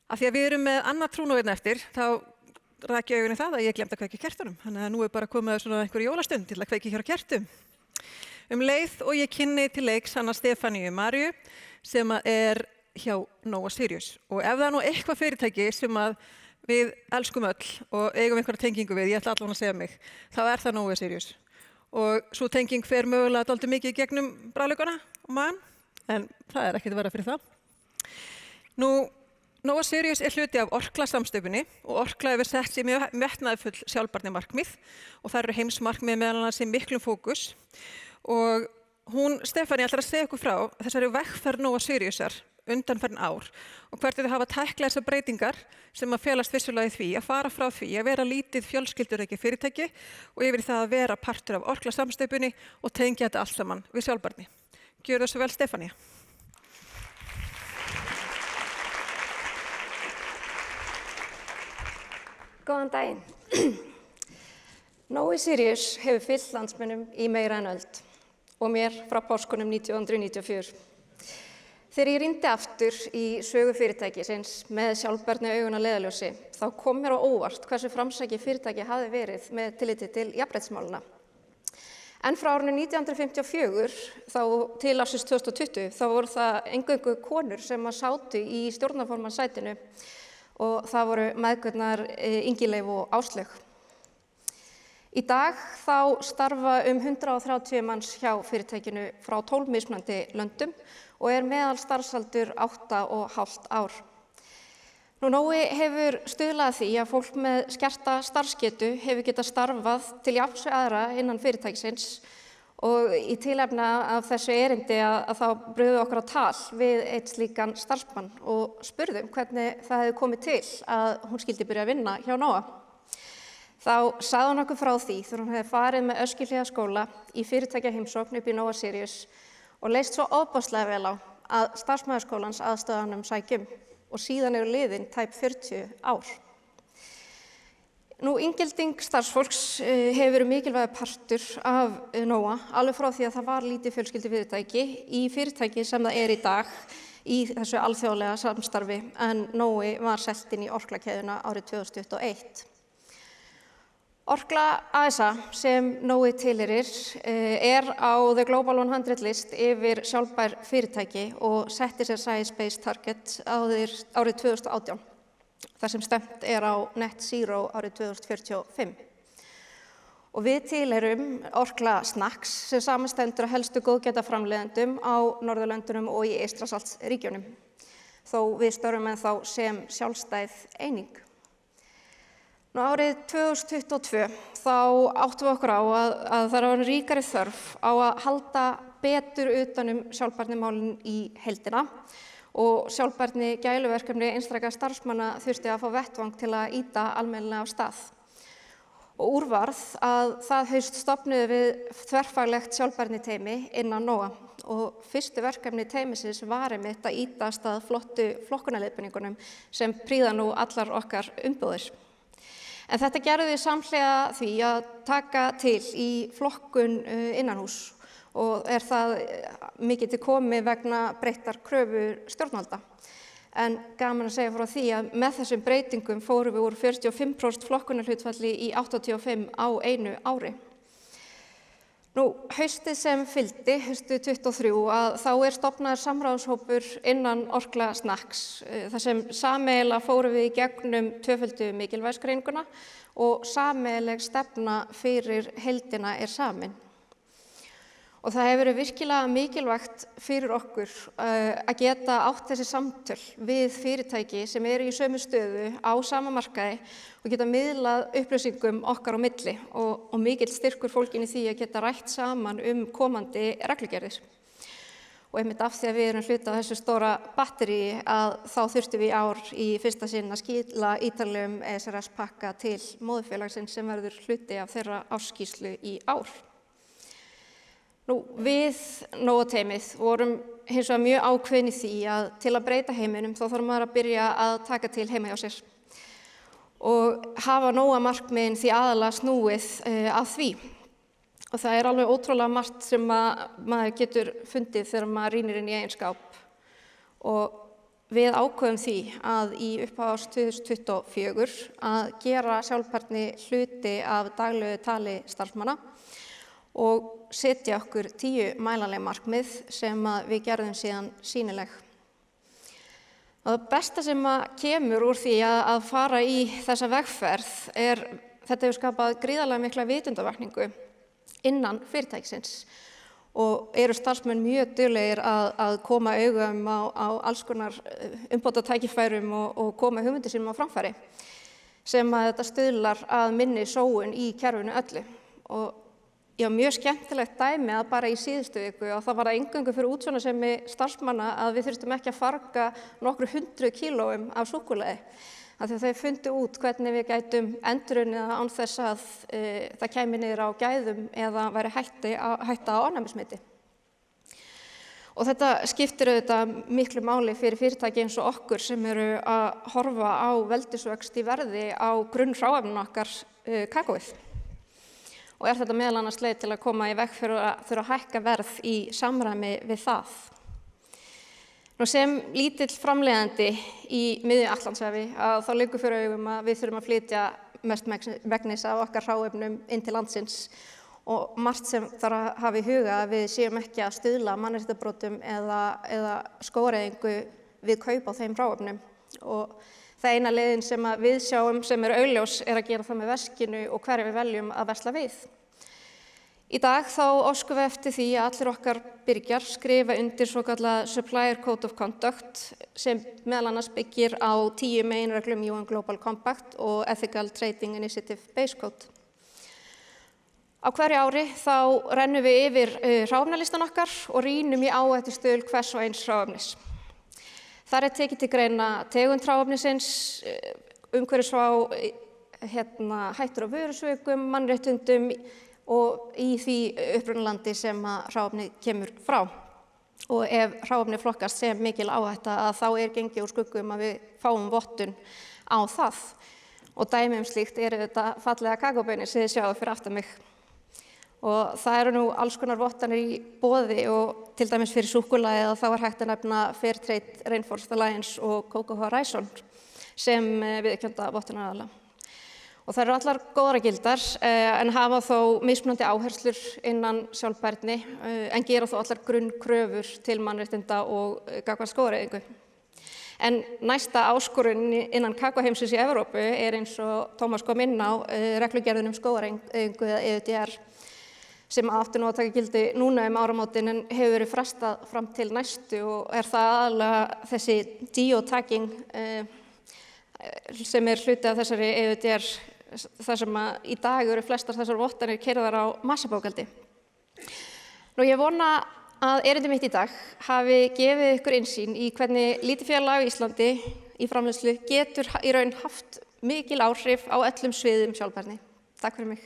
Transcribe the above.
Af því að við erum með annað trúnóðin eftir, þá rak ég augunni það að ég glemdi að kveikja kertunum. Þannig að nú bara komið svona einhver jólastund til að kveikja hér á kertum. Leið og ég kynni til leiks hana Stefaníu Maríu sem er hjá Nóa Sirius. Og ef það nú eitthvað fyrirtæki sem að við elskum öll og eigum einhverja tengingu við, ég ætla allan að segja mig, þá það Nóa Sirius. Og svo tenging fer mögulega dálítið mikið gegnum bragðlaukana og magann, en það ekkert að vera fyrir það. Nóa Sirius hluti af Orkla samstöpunni og Orkla hefur sett sér mjög metnaðarfull sjálfbærni markmið og það eru heimsmarkmið meðal annars í miklum fókus. Og Stefaní ætlar að segja ykkur frá þessari vegferð Nóa Siriusar undanfarin ár og hvernig þau hafa tæklað þessar breytingar sem að felast vissulega í því að fara frá því að vera lítið fjölskylduríki fyrirtæki og yfir það að vera partur af Orkla samstöpunni og tengja þetta allt saman við sjálfbærni. Gjörðu svo vel, Stefaní. Góðan daginn. Nóa Sirius hefur fylgt landsmönnum í meira en öld og mér frá páskunum 1994. Þegar ég rýndi aftur í sögu fyrirtækisins með sjálfbærni augun að leiðarljósi, þá kom mér á óvart hversu framsækið fyrirtæki hafði verið með tilliti til jafnréttismálana. En frá árinu 1954 þá til ársins 2020 þá voru það eingöngu konur sem sátu í stjórnarformannssætinu og það voru mæðgurnar Ingileif og Áslaug. Í dag þá starfa 130 manns hjá fyrirtækinu frá 12 mismunandi löndum og meðal starfsaldur 8,5 ár. Nói hefur stuðlað að því að fólk með skerta starfsgetu hefur getað starfað til jafns við aðra innan fyrirtækisins og í tilefni af þessu erindi að þá brugðum við okkur á tal við einn slíkan starfsmann og spurðum hvernig það hefði komið til að hún skyldi byrja að vinna hjá Nóa. Þá sagði hún okkur frá því þegar hún hefði farið með Öskjuhlíðaskóla í fyrirtækjaheimsókn upp í Nóa Sirius og leist svo ofboðslega vel á að starfsmæðaskólans aðstöðanum sækjum og síðan eru liðin tæp 40 ár. Inngilding starfsfólks hefur verið mikilvægur partur af Nóa, alveg frá því að það var lítið fjölskyldufyrirtæki í fyrirtæki sem það í dag í þessu alþjóðlega samstarfi en Nói var selt inn í Orkla-keðjuna árið 2021. Orkla ASA sem Nói tilheyrir á The Global 100 list yfir sjálfbær fyrirtæki og setti sér Science-Based Target árið 2018. þar sem stefnt á Net Zero árið 2045. Og við tilheyrum Orkla Snacks sem samanstendur af helstu góðgætaframleiðendum á Norðurlöndunum og í Eystrasaltsríkjunum, þó við störfum ennþá sem sjálfstæð eining. Árið 2022 þá áttum við okkur á að það var ríkari þörf á að halda betur utan sjálfbærnimálin í heildina og sjálfbærni gæluverkefni einstakra starfsmanna þurfti að fá vettvang til að ýta almennilega af stað. Og úrvarð að það haust stofnuðu við þverfaglegt sjálfbærniteymi innan Nóa og fyrstu verkefni teymisins var einmitt að ýta af stað flottu flokkunarleiðbeiningunum sem prýða nú allar okkar umbúðir. En þetta gerði við samhliða því að taka til í flokkun innanhús og það mikið til komið vegna breyttar kröfur stjórnvalda. En gaman að segja frá því að með þessum breytingum fórum við úr 45% flokkunarhlutfalli í 85% á einu ári. Haustið sem fylgdi, haustið 23, að þá stofnaður samráðshópur innan Orkla Snacks, þar sem sameiginlega fórum við í gegnum tvöföldu mikilvægisgreininguna og sameiginleg stefna fyrir heildina samin. Og það hefur verið virkilega mikilvægt fyrir okkur að geta átt þessi samtöl við fyrirtæki sem eru í sömu stöðu á sama markaði og geta miðlað upplýsingum okkar á milli og mikill styrkur fólkin í því að geta rætt saman komandi reglugerðir. Og einmitt af því að við erum hluti af þessu stóra batteríi að þá þurftum við í ár í fyrsta sinn að skila ítarlegum ESRS-pakka til móðurfélagsins sem verður hluti af þeirra ársskýrslu í ár. Við Nóa-teymið vorum hins vegar mjög ákveðin í því að til að breyta heiminum þá þarf maður að byrja að taka til heima hjá sér og hafa Nóa-markmiðin því aðalega snúið að því. Og það alveg ótrúlega margt sem maður getur fundið þegar maður rýnir inn í eigin skáp. Og við ákveðum því að í upphaf árs 2024 að gera sjálfbærni hluti af daglegu tali starfsmanna og setja okkur 10 mælanleg markmið sem við gerðum síðan sýnileg. Og það besta sem kemur úr því að fara í þessa vegferð þetta hefur skapað gríðarlega mikla vitundavakningu innan fyrirtækisins og eru starfsmenn mjög duglegir að koma augum á alls konar umbótatækifærum og koma hugmyndir sínum á framfæri sem þetta stuðlar að minni sóun í kerfinu öllu. Og já, mjög skemmtilegt dæmi að bara í síðustu viku og það var það eingöngu fyrir útsjónarsemi starfsmanna að við þurftum ekki að farga nokkru 100 kílóum af súkkulaði. Af því að þau fundu út hvernig við gætum endurunnið án þess að það kæmi niður á gæðum eða væri hætta á ofnæmismiti. Og þetta skiptir auðvitað miklu máli fyrir fyrirtæki eins og okkur sem eru að horfa á veldisvöxt í verði á grunnhráefninu okkar kakóið. Og þetta meðal annars leið til að koma í veg fyrir að þurfa að hækka verð í samræmi við það. Nú sem lítill framleiðandi í miðju Atlantshafi þá liggur fyrir augum að við þurfum að flytja mestmegnis af okkar hráefnum inn til landsins og margt sem þarf að hafa í huga að við séum ekki að stuðla mannréttindabrotum eða skógareyðingu við kaup á þeim hráefnum. Og það eina leiðin sem við sjáum sem augljós að gera það með veskinu og hverju við veljum að versla við. Í dag þá óskum við eftir því að allir okkar birgjar skrifa undir svokallað Supplier Code of Conduct sem meðal annars byggir á 10 meginreglum UN Global Compact og Ethical Trading Initiative Base Code. Á hverju ári þá rennum við yfir hráefnalistan okkar og rýnum í áhættustuðul hvers og eins hráefnis. Þar tekið til greina tegund hráefnisins, umhverfisvá, hættur á vörusvikum, mannréttindum og í því upprunalandi sem hráefni kemur frá. Og ef hráefni flokkast sem mikil áhætta þá gengið úr skuggum að við fáum vottun á það. Og dæmi slíkt þetta fallega kakóbaunir sem þið sjáu fyrir aftan mig. Og það eru nú alls konar vottanir í boði og til dæmis fyrir súkkulaði þá hægt að nefna Fairtrade, Rainforest Alliance og Cocoa Horizon sem viðurkennda vottunaraðila. Og það eru allar góðar gildar en hafa þó mismunandi áherslur innan sjálfbærni en gera þó allar grunnkröfur til mannréttinda og gagnvart skógareyðingu. En næsta áskorun innan kakóheimsins í Evrópu eins og Tómas kom inn á reglugerðin skógareyðingu eða EUDR sem átti nú að taka gildi núna áramótin en hefur verið frestað fram til næstu og það aðalega þessi geotagging sem hluti af þessari EUDR þar sem í dag eru flestar þessar vottanir keyrðar á massabókhaldi. Nú ég vona að erindi mitt í dag hafi gefið ykkur innsýn í hvernig lítið félag á Íslandi í framleiðslu getur í raun haft mikil áhrif á öllum sviðum sjálfbærni. Takk fyrir mig.